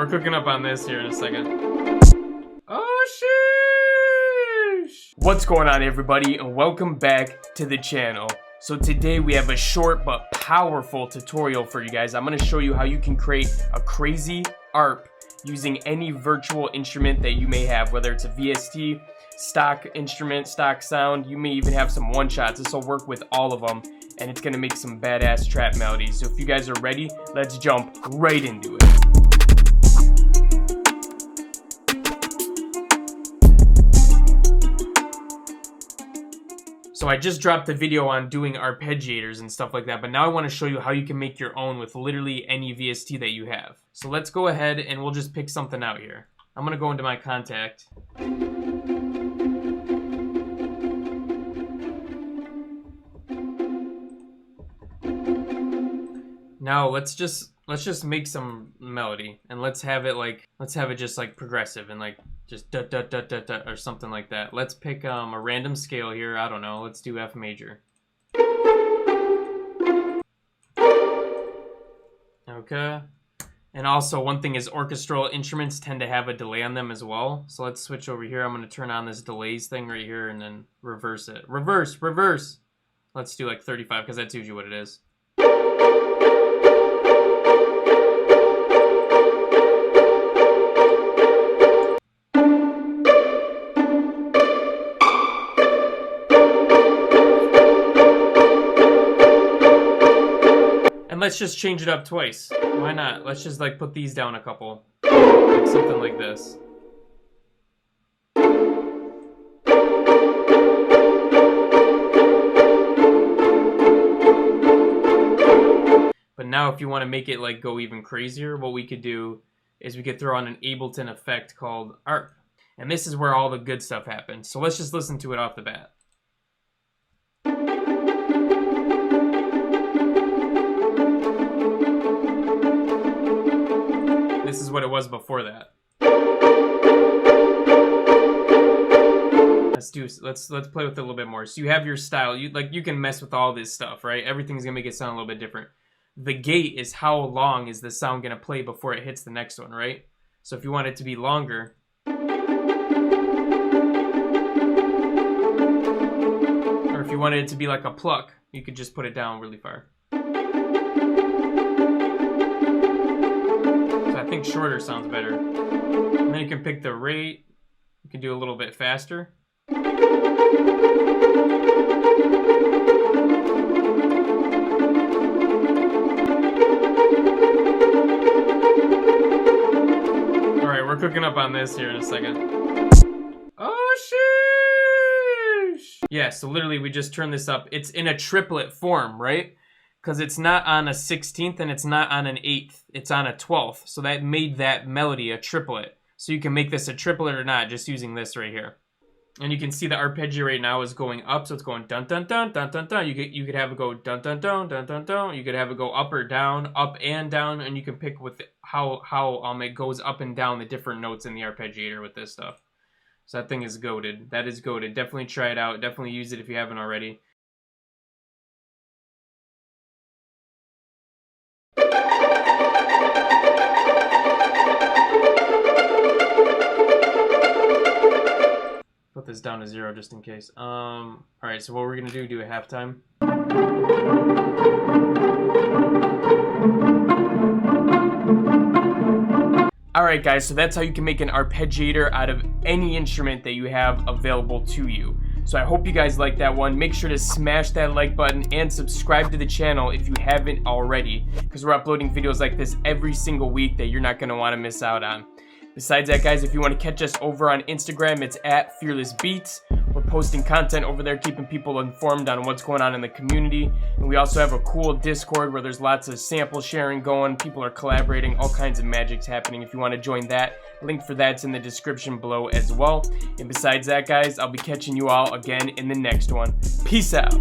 we're cooking up on this here in a second. Oh, sheesh! What's going on, everybody, and welcome back to the channel. So today we have a short but powerful tutorial for you guys. I'm going to show you how you can create a crazy ARP using any virtual instrument that you may have, whether it's a VST, stock instrument, stock sound. You may even have some one-shots. This will work with all of them, and it's going to make some badass trap melodies. So if you guys are ready, let's jump right into it. So I just dropped a video on doing arpeggiators and stuff like that, but now I want to show you how you can make your own with literally any VST that you have. So let's go ahead and we'll just pick something out here. I'm going to go into my contact. Now let's just make some melody, and let's have it just like progressive and like just da da da da da or something like that. Let's pick a random scale here. I don't know. Let's do F major. Okay. And also one thing is orchestral instruments tend to have a delay on them as well. So let's switch over here. I'm going to turn on this delays thing right here and then reverse it. Reverse. Let's do like 35 because that's usually what it is. And let's just change it up twice. Why not? Let's just like put these down a couple. Like something like this. But now if you want to make it like go even crazier, what we could do is we could throw on an Ableton effect called ARP. And this is where all the good stuff happens. So let's just listen to it off the bat. This is what it was before that. Let's play with it a little bit more. So you have your style. You can mess with all this stuff, right? Everything's gonna make it sound a little bit different. The gate is how long is the sound gonna play before it hits the next one, right? So if you want it to be longer, or if you wanted it to be like a pluck, you could just put it down really far. I think shorter sounds better. And then you can pick the rate. You can do a little bit faster. Alright, we're cooking up on this here in a second. Oh, sheesh! Yeah, so literally we just turn this up. It's in a triplet form, right? Because it's not on a 16th and it's not on an 8th. It's on a 12th. So that made that melody a triplet. So you can make this a triplet or not just using this right here. And you can see the arpeggio right now is going up. So it's going dun dun dun dun dun dun. You could have it go dun dun dun dun dun dun. You could have it go up or down, up and down. And you can pick with how it goes up and down the different notes in the arpeggiator with this stuff. So that thing is goated. That is goated. Definitely try it out. Definitely use it if you haven't already. Put this down to 0 just in case. Alright, so what we're gonna do a halftime. Alright guys, so that's how you can make an arpeggiator out of any instrument that you have available to you. So I hope you guys like that one. Make sure to smash that like button and subscribe to the channel if you haven't already, because we're uploading videos like this every single week that you're not going to want to miss out on. Besides that, guys, if you want to catch us over on Instagram, it's at @FearlessBeatz. We're posting content over there, keeping people informed on what's going on in the community. And we also have a cool Discord where there's lots of sample sharing going. People are collaborating, all kinds of magic's happening. If you want to join that, link for that's in the description below as well. And besides that, guys, I'll be catching you all again in the next one. Peace out.